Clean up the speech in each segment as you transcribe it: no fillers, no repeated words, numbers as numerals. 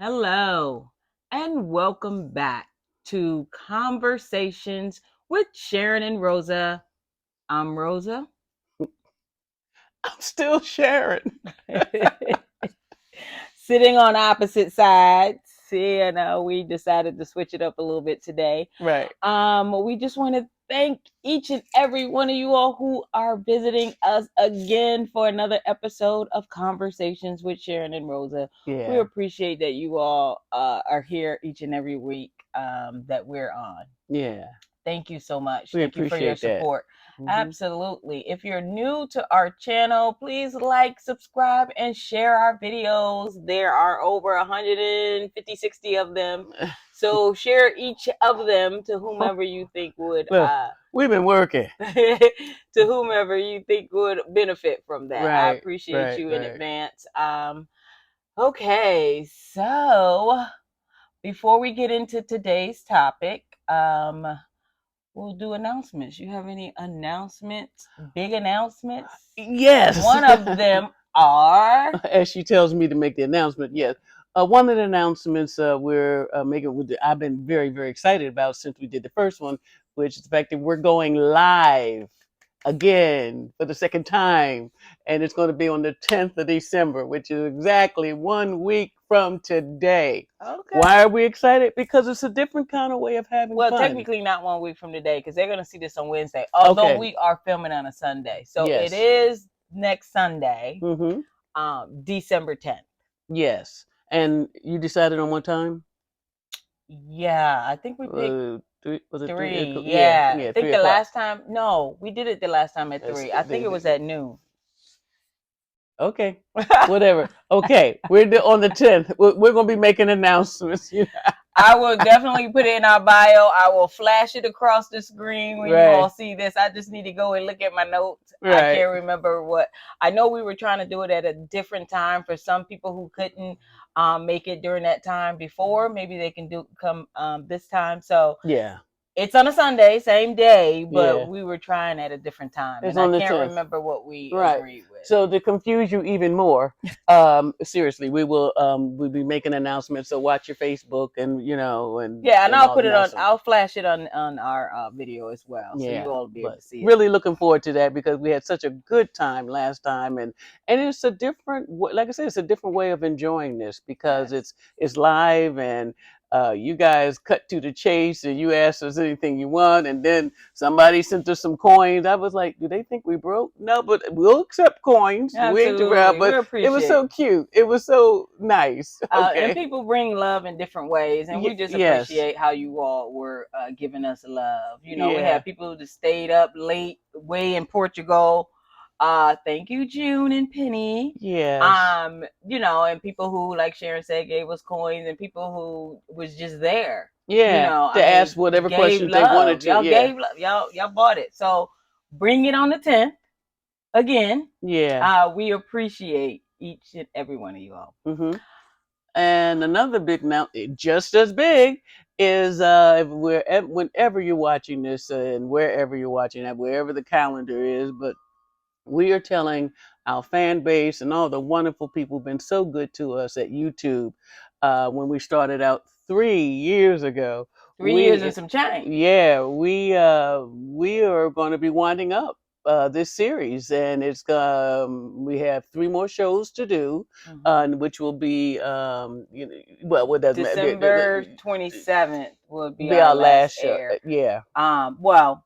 Hello, and welcome back to Conversations with Sharyn and Rosa. I'm Rosa. I'm still sharing. Sitting on opposite sides. We decided to switch it up a little bit today. Right. We just want to thank each and every one of you all who are visiting us again for another episode of Conversations with Sharyn and Rosa. We Yeah. appreciate that you all are here each and every week that we're on. Yeah. Thank you so much. We Thank you for your appreciate that. support. Hmm. Absolutely. If you're new to our channel, please like, subscribe, and share our videos. There are over 150, 60 of them. So share each of them to whomever you think would Look, we've been working. to whomever you think would benefit from that. I Right. appreciate Right. you in Right. advance. Okay, so before we get into today's topic, we'll do announcements. You have any announcements? Big announcements? Yes. One of them are As she tells me to make the announcement, yes. One of the announcements we're making, I've been very, very excited about since we did the first one, which is the fact that we're going live again for the second time. And it's going to be on the 10th of December, which is exactly 1 week from today. okay. Why are we excited? Because it's a different kind of way of having Well, fun. technically not 1 week from today because they're going to see this on Wednesday. Although Okay. we are filming on a Sunday, so it Yes. is next Sunday, Mm-hmm. December 10th. Yes. And you decided on what time? Yeah, I think we picked Was it 3? three. Yeah, Yeah, I yeah, think 3 the o'clock. last time. No, we did it the last time at That's, 3. I think it was at noon. okay, whatever. Okay, on the 10th. We're going to be making announcements. I will definitely put it in our bio. I will flash it across the screen when you all Right, see this. I just need to go and look at my notes. I right. can't remember what. I know we were trying to do it at a different time for some people who couldn't make it during that time before. Maybe they can come this time. So Yeah, it's on a Sunday, same day, but yeah. we were trying at a different time, It's and I on the can't 10th. remember what we Right. agreed with. So to confuse you even more, seriously, we'll be making announcements. So watch your Facebook and Yeah, and and I'll all put the it on. announcements. I'll flash it on our video as well, so you Yeah, all will be able but to see it. really looking forward to that because we had such a good time last time, and it's a different, like I said, it's a different way of enjoying this because Yes. it's live and you guys cut to the chase and you asked us anything you want, and then somebody sent us some coins. I was like, do they think we broke? No, but we'll accept coins. We ain't around, Absolutely. We but it was appreciate so cute. It was so nice. and Okay. people bring love in different ways, and we just Yes. appreciate how you all were giving us love. We Yeah. had people that stayed up late, way in Portugal. Thank you, June and Penny. Yes. And people who, like Sharon said, gave us coins, and people who was just there. Yeah. To I mean, ask whatever gave questions they wanted love. to. Y'all Yeah. gave love. Y'all bought it. So bring it on the 10th again. Yeah. We appreciate each and every one of you all. Hmm. And another big now, just as big, is if whenever you're watching this and wherever you're watching it, wherever the calendar is, but we are telling our fan base and all the wonderful people who've been so good to us at YouTube when we started out 3 years ago. 3 years We, and some change. yeah, we are going to be winding up this series, and we have 3 more shows to do, which will be well, what doesn't December 27th will be be our our last last show. air. Yeah. Well,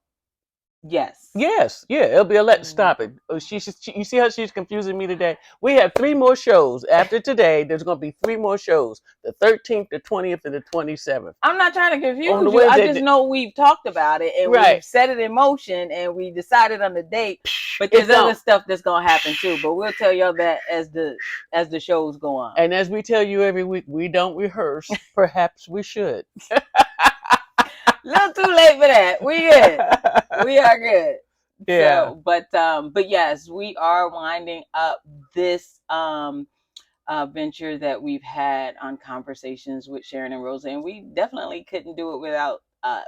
yes. Yes, yeah, it'll be a let. Mhm. Stop it. You see how she's confusing me today? We have 3 more shows after today. There's going to be 3 more shows: the 13th, the 20th, and the 27th. I'm not trying to On the confuse you. I just Wednesday, know we've talked about it and we've right? set it in motion and we decided on the date. But It's there's other gone. stuff that's gonna happen too. But we'll tell y'all that as the shows go on. And as we tell you every week, we don't rehearse. Perhaps we should. A little too late for that. We good. We are good. Yeah. But yes, we are winding up this venture that we've had on Conversations with Sharyn and Rosa, and we definitely couldn't do it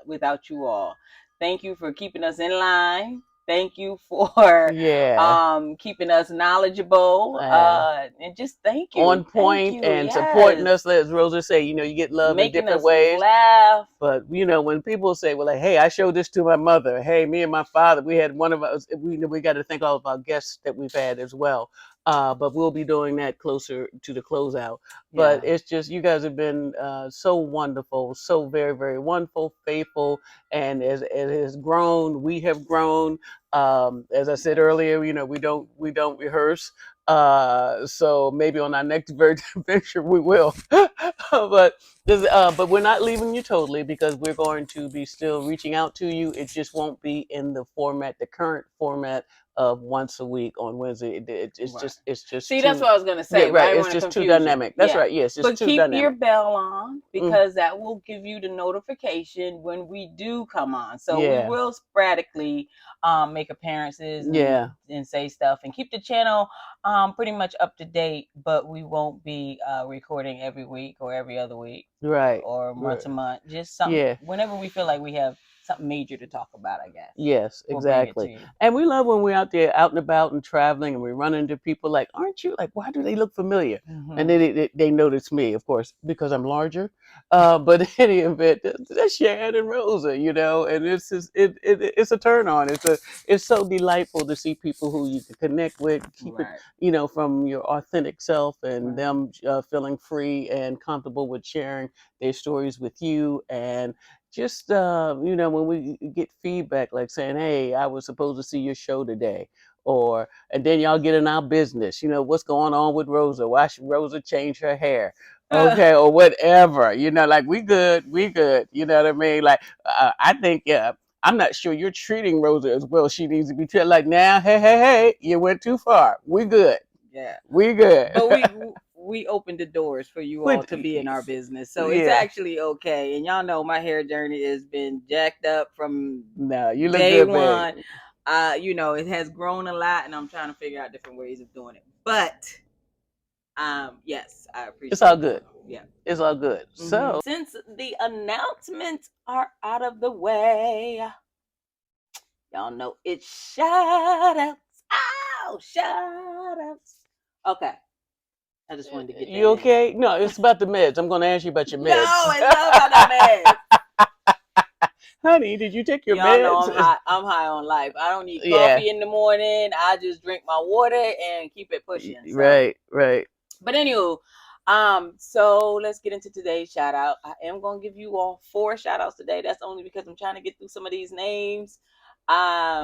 without you all. Thank you for keeping us in line. Thank you for Yeah. keeping us knowledgeable. Uh, And just thank you. on Thank point you. and supporting us. Yes. As Rosa say, you get love in Making different us ways. laugh. But when people say, "Well, like, hey, I showed this to my mother. Hey, me and my father, we had one of us. We got to thank all of our guests that we've had as well. But we'll be doing that closer to the closeout. But Yeah. it's just you guys have been so wonderful, so very, very wonderful, faithful, and as it has grown, we have grown. As I said Yes. earlier, we don't rehearse. So maybe on our next venture we will. But we're not leaving you totally because we're going to be still reaching out to you. It just won't be in the current format of once a week on Wednesday. It's Right. just See, that's too, what I was gonna yeah, say, but I right. didn't It's want to just too confuse you. dynamic. That's Yeah. right. Yes, it's But too keep your dynamic. bell on Mm, because that will give you the notification when we do come on. So we yeah, will sporadically make appearances and yeah, say stuff and keep the channel pretty much up to date, but we won't be recording every week or every other week right, or right. once a month. Just something Yeah. whenever we feel like we have something major to talk about, I guess. Yes, We'll bring it to exactly. you. And we love when we're out there, out and about and traveling, and we run into people like, "Aren't you like? Why do they look familiar?" And Mm-hmm. then they notice me, of course, because I'm larger. But in any event, that's Sharyn and Rosa, and it's a turn on. It's so delightful to see people who you can connect with, keep it, Right. from your authentic self, and Right. them feeling free and comfortable with sharing their stories with you. And just when we get feedback like saying, "Hey, I was supposed to see your show today," and then y'all get in our business, what's going on with Rosa, why should Rosa change her hair, okay, or whatever, like we good, you know what I mean, like I think, yeah, I'm not sure you're treating Rosa as well she needs to be treated. Like, now, hey, you went too far. We good. Yeah. We good. But we opened the doors for you all But to be in our business, so it's yeah, actually okay. And y'all know my hair journey has been jacked up from no, you look day good, babe. one. It has grown a lot, and I'm trying to figure out different ways of doing it. But yes, I It's all appreciate good. that. Yeah. It's all good. So, Since the announcements are out of the way, y'all know it's shout outs. Oh, shout outs. Okay. I just wanted to get that you in. okay? No, it's about the meds. I'm going to ask you about your meds. No, it's not about the meds. Honey, did you take your Y'all know meds? I'm high. I'm high on life. I don't need Yeah. coffee in the morning. I just drink my water and keep it pushing. So, Right, right. but anywho, so let's get into today's shout out. I am gonna give you all 4 shout outs today. That's only because I'm trying to get through some of these names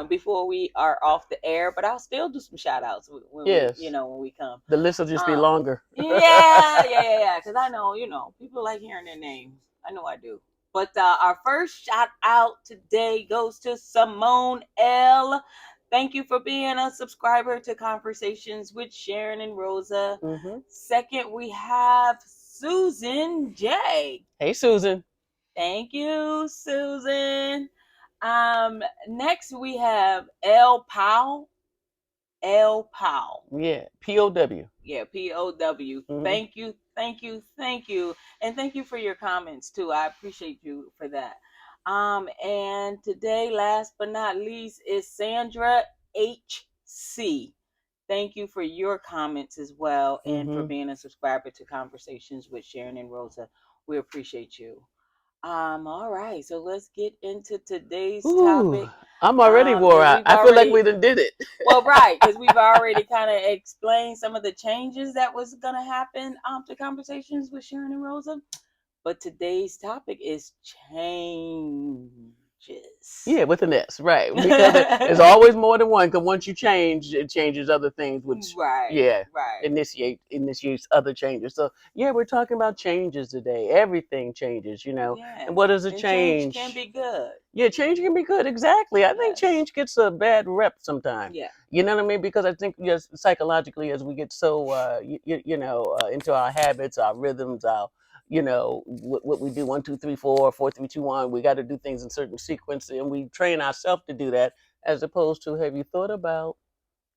before we are off the air. But I'll still do some shout outs when Yes. when we come. The list will just be Um, longer. yeah. Because I know, people like hearing their names. I know I do. But our first shout out today goes to Simone L. Thank you for being a subscriber to Conversations with Sharyn and Rosa. Hmm. Second, we have Susan J. Hey, Susan. Thank you, Susan. Next we have L. Powell. L. Powell. Yeah, POW. Yeah, POW. Hmm. Thank you, and thank you for your comments too. I appreciate you for that. And today, last but not least, is Sandra HC. Thank you for your comments as well, and for Hmm. being a subscriber to Conversations with Sharyn and Rosa. We appreciate you. All right, so let's get into today's Ooh, topic. I'm already wore And out. we've I feel like already we done did it. well, right, because we've already kind of explained some of the changes that was going to happen to Conversations with Sharyn and Rosa. But today's topic is changes. Yeah, with an S, right? Because there's always more than one. Because once you change, it changes other things, which, Right, yeah, right. initiates other changes. So yeah, we're talking about changes today. Everything changes, And Yeah. what does a And change can change? be good. Yeah, change can be good. Exactly. I think Yes. change gets a bad rep sometimes. Yeah. You know what I mean? Because I think, yes, psychologically, as we get so into our habits, our rhythms, our what we do, 1 2 3 4 4 3 2 1, we got to do things in certain sequence, and we train ourselves to do that, as opposed to, have you thought about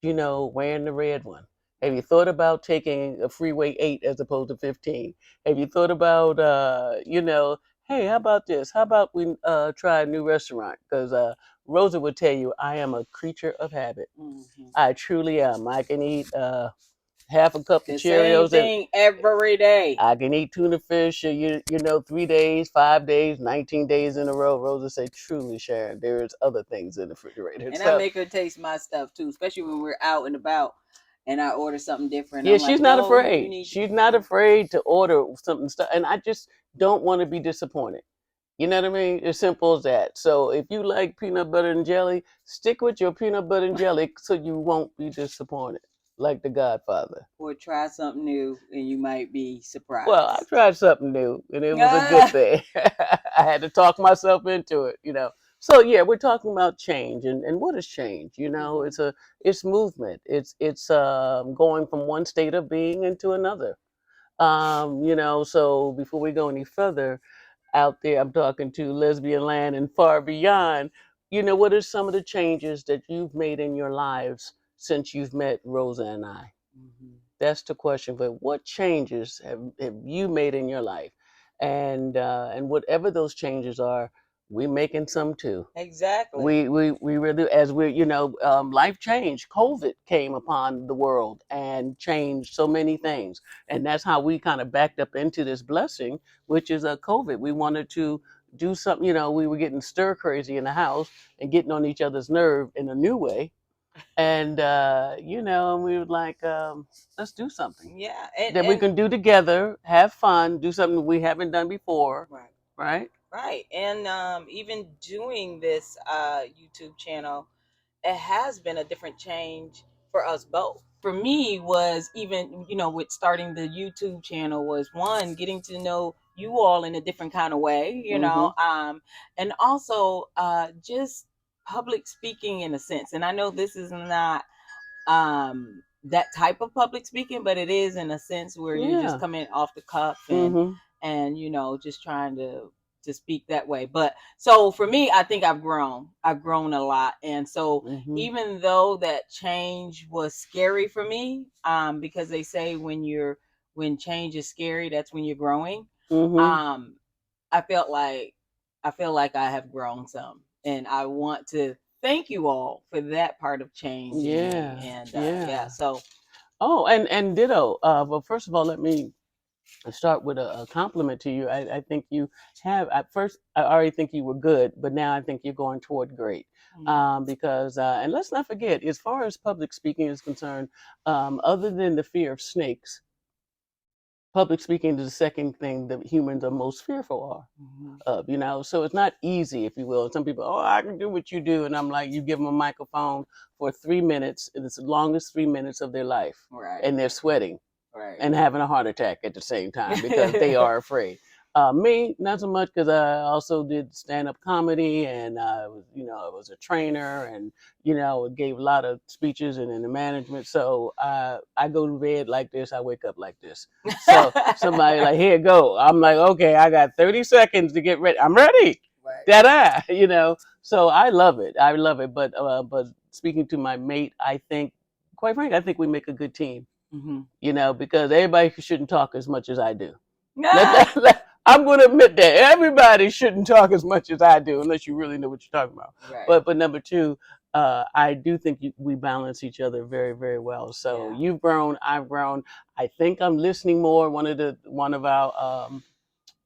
wearing the red one? Have you thought about taking a freeway 8 as opposed to 15? Have you thought about hey, how about this? How about we try a new restaurant? Because Rosa would tell you, I am a creature of habit. Mm-hmm. I truly am. I can eat half a cup of The same Cheerios and thing every day. I can eat tuna fish, you know, 3 days, 5 days, 19 days in a row. Rosa said, truly, Sharyn, there's other things in the refrigerator. And I So, make her taste my stuff too, especially when we're out and about and I order something different. yeah, I'm she's like, not no, you afraid. need to. She's not afraid to order something stuff. And I just don't want to be disappointed. You know what I mean? As simple as that. So if you like peanut butter and jelly, stick with your peanut butter and jelly so you won't be disappointed, like the Godfather. Or try something new and you might be Well, I surprised. tried something new and it was a good Ah, thing. I had to talk myself into it, you know. So yeah, we're talking about change and what is change? You know, mm-hmm. it's movement. It's going from one state of being into another. You know, so before we go any further, out there, I'm talking to lesbian land and far beyond. You know, what are some of the changes that you've made in your lives since you've met Rosa and I? Mm-hmm. That's the question. But what changes have you made in your life? And whatever those changes are, we're making some too. Exactly. We really, as we, you know, life changed. COVID came upon the world and changed so many things, and that's how we kind of backed up into this blessing, which is a COVID. We wanted to do something. You know, we were getting stir crazy in the house and getting on each other's nerve in a new way, and you know, and we were like, let's do something Yeah, that we and can do together, have fun, do something we haven't done before, right. right? Right. And even doing this YouTube channel, it has been a different change for us both. For me was even, with starting the YouTube channel was one, getting to know you all in a different kind of way, Mm-hmm. and also just public speaking in a sense. And I know this is not that type of public speaking, but it is in a sense where you're just Yeah. coming off the cuff Mm-hmm. and just trying to speak that way. But so for me, I think I've grown a lot. And so Mm-hmm. even though that change was scary for me, because they say when change is scary, that's when you're growing. Mm-hmm. um I feel like I have grown some, and I want to thank you all for that part of change in me. Yeah. And yeah, Yeah. so Oh, and ditto. Well, first of all, let me start with a compliment to you. I think you have. At first, I already think you were good, but now I think you're going toward great. Because and let's not forget, as far as public speaking is concerned, other than the fear of snakes, public speaking is the second thing that humans are most fearful of. mhm, You know, so it's not easy, if you will. Some people, oh, I can do what you do, and I'm like, you give them a microphone for 3 minutes, and it's the longest 3 minutes of their life, right, and they're sweating right. and having a heart attack at the same time because they are afraid. Me, not so much because I also did stand up comedy and I was a trainer and gave a lot of speeches and in the management. So I go to bed like this, I wake up like this. So somebody like, here go. I'm like, okay, I got 30 seconds to get ready. I'm ready. Right. Da da. So I love it. I love it. But speaking to my mate, I think, quite frankly, I think we make a good team, hmm because everybody shouldn't talk as much as I do. Ah, I'm going to admit that everybody shouldn't talk as much as I do unless you really know what you're talking about. right. But number two, I do think we balance each other very, very well. So Yeah. you've grown, I've grown. I think I'm listening more. One of our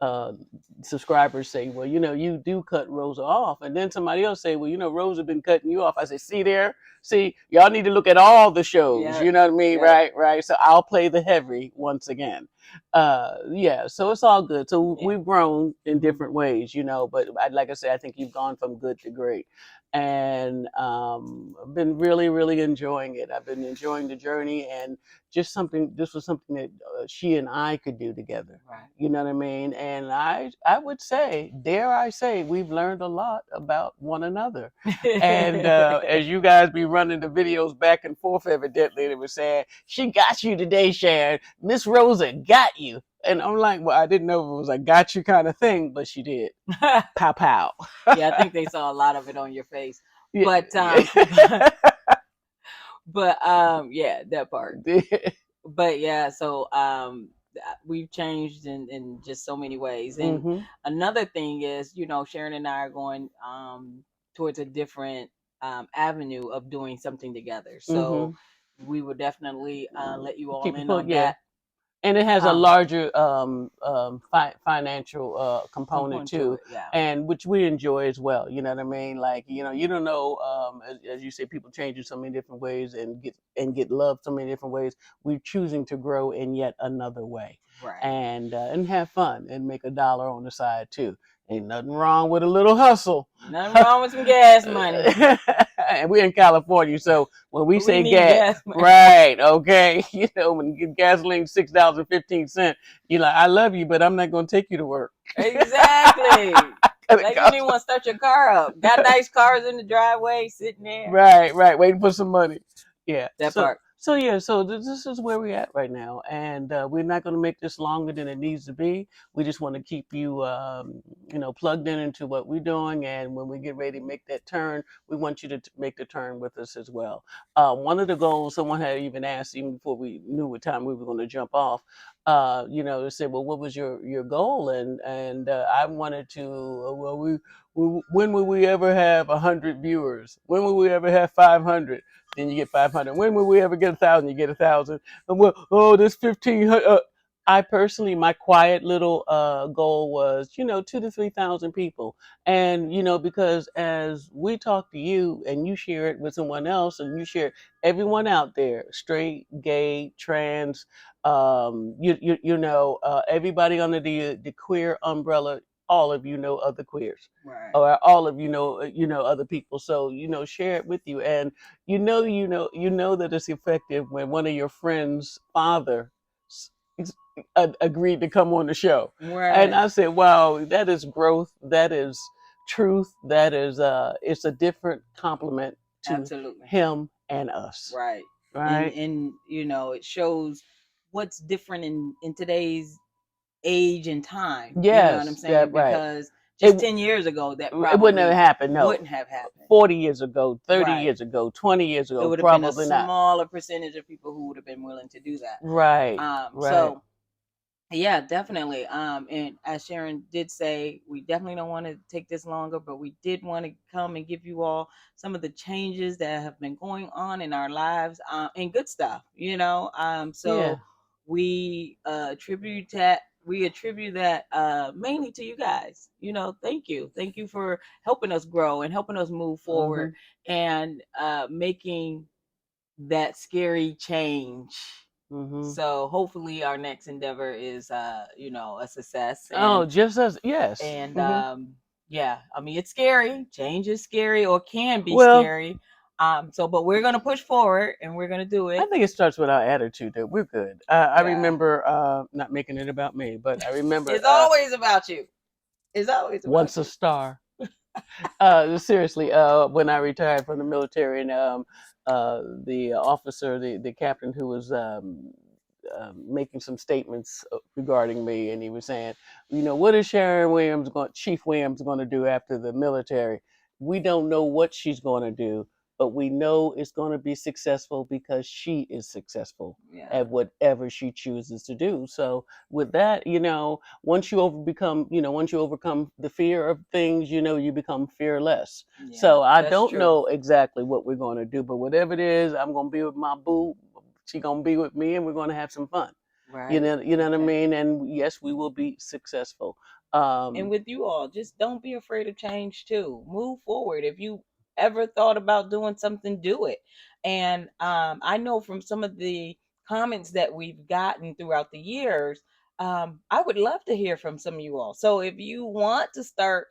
uh, subscribers say, well, you do cut Rosa off. And then somebody else say, well, Rosa been cutting you off. I say, see there? See, y'all need to look at all the shows. Yeah. You know what I mean? Yeah. Right, right. So I'll play the heavy once again. Yeah, so it's all good. So Yeah. we've grown in Mhm. different ways, but like I said, I think you've gone from good to great. And I've been really, really enjoying it. I've been enjoying the journey, and this was something that she and I could do together. Right. You know what I mean? And I would say, dare I say, we've learned a lot about one another. And as you guys be running the videos back and forth, evidently, they were saying, she got you today, Sharyn. Miss Rosa got you. And I'm like, well, I didn't know if it was a got you kind of thing, but she did. Pow, pow. Yeah, I think they saw a lot of it on your face. Yeah. But yeah, that part. But yeah, so we've changed in just so many ways. And hmm another thing is, Sharon and I are going towards a different avenue of doing something together. So Mhm. we will definitely let you all Keep it in put, on yeah. that. And it has a Um, larger financial component Component to too, it, yeah. and which we enjoy as well. You know what I mean? Like, you don't know, as you say, people change in so many different ways and get love so many different ways. We're choosing to grow in yet another way, Right. and have fun and make a dollar on the side too. Ain't nothing wrong with a little hustle. Nothing wrong with some gas money. And we're in California, so when we We say need gas, gas money. right? Okay, when you get gasoline $6.15, you're like, I love you, but I'm not going to take you to work. Exactly. Like you didn't want to start your car up. Got nice cars in the driveway sitting there. Right, waiting for some money. Yeah. That So part. so yeah, so this is where we're at right now, and we're not going to make this longer than it needs to be. We just want to keep you, plugged in into what we're doing, and when we get ready to make that turn, we want you to make the turn with us as well. One of the goals someone had even asked, even before we knew what time we were going to jump off, they said, well, what was your goal? And I wanted to, when will we ever have 100 viewers? When will we ever have 500? Then you get 500. When will we ever get 1,000? You get 1,000. And well, oh, this 1,500. I personally, my quiet little goal was, 2 to 3,000 people. And, because as we talk to you and you share it with someone else and you share everyone out there, straight, gay, trans, everybody under the queer umbrella, all of you know other queers, Right. or all of other people. So share it with you, and that it's effective when one of your friends' father agreed to come on the show. And Right. I said, wow, that is growth, that is truth, that is it's a different compliment to Absolutely. him and us. Right. And Right. it shows what's different in today's age and time. You know what I'm Yes, that saying? right. Because It just 10 years ago that it wouldn't have probably happened. No, wouldn't have happened. 40 years ago, 30 Right. years ago, 20 years It ago, would have been a probably not. smaller percentage of people who would have been willing to do that. Right, right. So yeah, definitely. And as Sharyn did say, we definitely don't want to take this longer, but we did want to come and give you all some of the changes that have been going on in our lives, and good stuff, Yeah. So we attribute that mainly to you guys. Thank you for helping us grow and helping us move forward Mhm. and making that scary change. Mhm. So hopefully our next endeavor is a success Oh, just as yes. and Mhm. yeah, I mean it's scary. Change is scary or can be Well, scary. But we're gonna push forward and we're gonna do I it. think it starts with our attitude that we're good. I Yeah. remember not making it about me, but I remember It's always about you. It's always about once a you. star. Seriously, when I retired from the military, and the officer, the captain who was making some statements regarding me, and he was saying, what is Chief Williams going to do after the military? We don't know what she's going to do, but we know it's going to be successful because she is successful Yeah. at whatever she chooses to do. So with that, once you overcome the fear of things, you become fearless. Yeah, So I that's don't true. know exactly what we're going to do, but whatever it is, I'm going to be with my boo. She going to be with me, and we're going to have some fun. Right. You know what I Okay. mean? And yes, we will be successful. And Um, with you all, just don't be afraid of change too. Move forward. If you ever thought about doing something, do it. And I know from some of the comments that we've gotten throughout the years, I would love to hear from some of you all. So if you want to start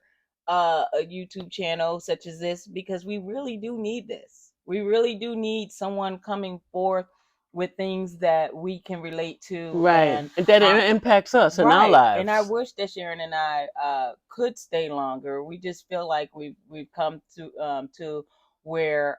a YouTube channel such as this, because we really do need this, we really do need someone coming forth with things that we can relate to right. and And that uh, it impacts us in our right. And I lives. wish that Sharyn and I could stay longer. We just feel like we've come to where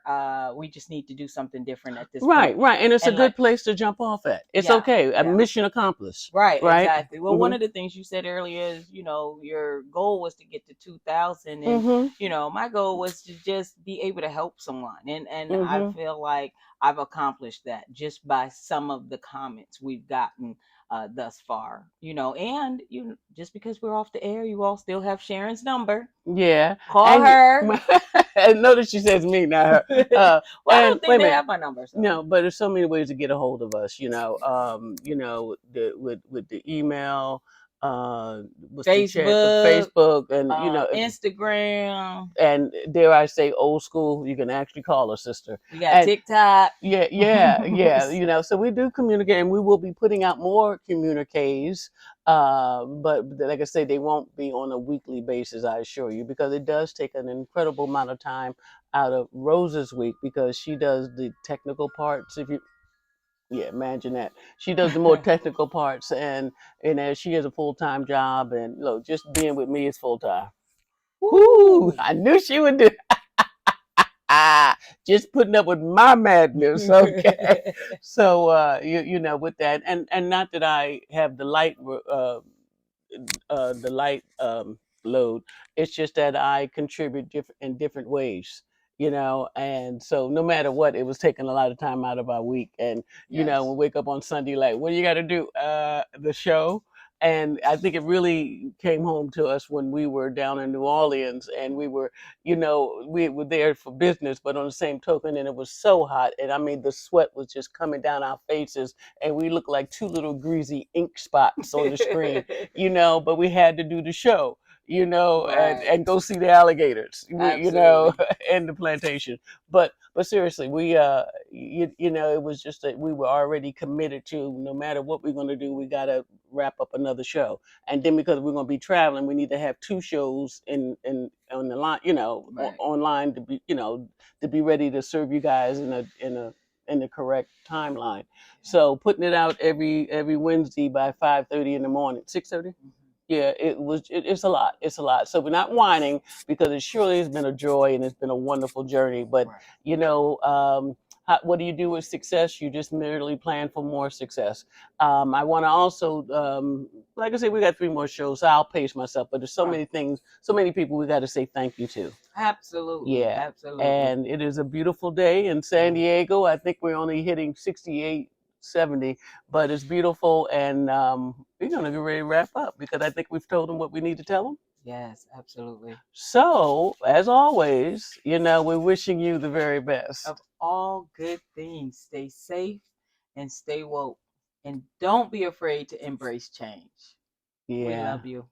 we just need to do something different at this Right, point. right. And it's a And like good place to jump off at. It's yeah, okay. A yeah. mission accomplished. Right, Right? exactly. Well, one Mm-hmm. of the things you said earlier is, your goal was to get to 2,000 and Mm-hmm. my goal was to just be able to help someone. And I Mm-hmm. feel like I've accomplished that just by some of the comments we've gotten thus far. And just because we're off the air, you all still have Sharon's number. Yeah. Call And her. And notice she says me, not her. Well, I And don't wait think a they minute. have my number. So. No, but there's so many ways to get a hold of us. With the email, what's the chat, the Facebook, Facebook, and Instagram. and dare I say, old school. You can actually call her sister. We got And TikTok. yeah. So we do communicate, and we will be putting out more communiques. But like I say, they won't be on a weekly basis, I assure you, because it does take an incredible amount of time out of Rosa's week because she does the technical parts. If you Yeah, imagine that. She does the more technical parts, and as she has a full time job, and look, just being with me is full time. Whoo! I knew she would do. Just putting up with my madness. Okay, so with that, and not that I have the light load. It's just that I contribute in different ways, and so no matter what, it was taking a lot of time out of our week. And we wake up on Sunday like, what do you got to do? The show. And I think it really came home to us when we were down in New Orleans, and we were there for business, but on the same token, and it was so hot, and I mean the sweat was just coming down our faces, and we looked like two little greasy ink spots on the screen, but we had to do the show, Right. and go see the alligators, Absolutely. and the plantation. But seriously, it was just that we were already committed to, no matter what we're going to do, we got to wrap up another show. And then because we're going to be traveling, we need to have two shows in on the line, Right. online to be ready to serve you guys in the correct timeline. So putting it out every Wednesday by 5:30 in the morning, 6:30. Yeah, it's a lot. It's a lot. So we're not whining because it surely has been a joy and it's been a wonderful journey. But Right. what do you do with success? You just merely plan for more success. I want to also, like I said, we got 3 more shows. So I'll pace myself. But there's so many things, so many people we got to say thank you to. Absolutely. Yeah. Absolutely. And it is a beautiful day in San Diego. I think we're only hitting 68, 70, but it's beautiful. And we're going to get ready to wrap up because I think we've told them what we need to tell them. Yes, absolutely. So, as always, we're wishing you the very best. Of all good things, stay safe and stay woke. And don't be afraid to embrace change. We Yeah. love you.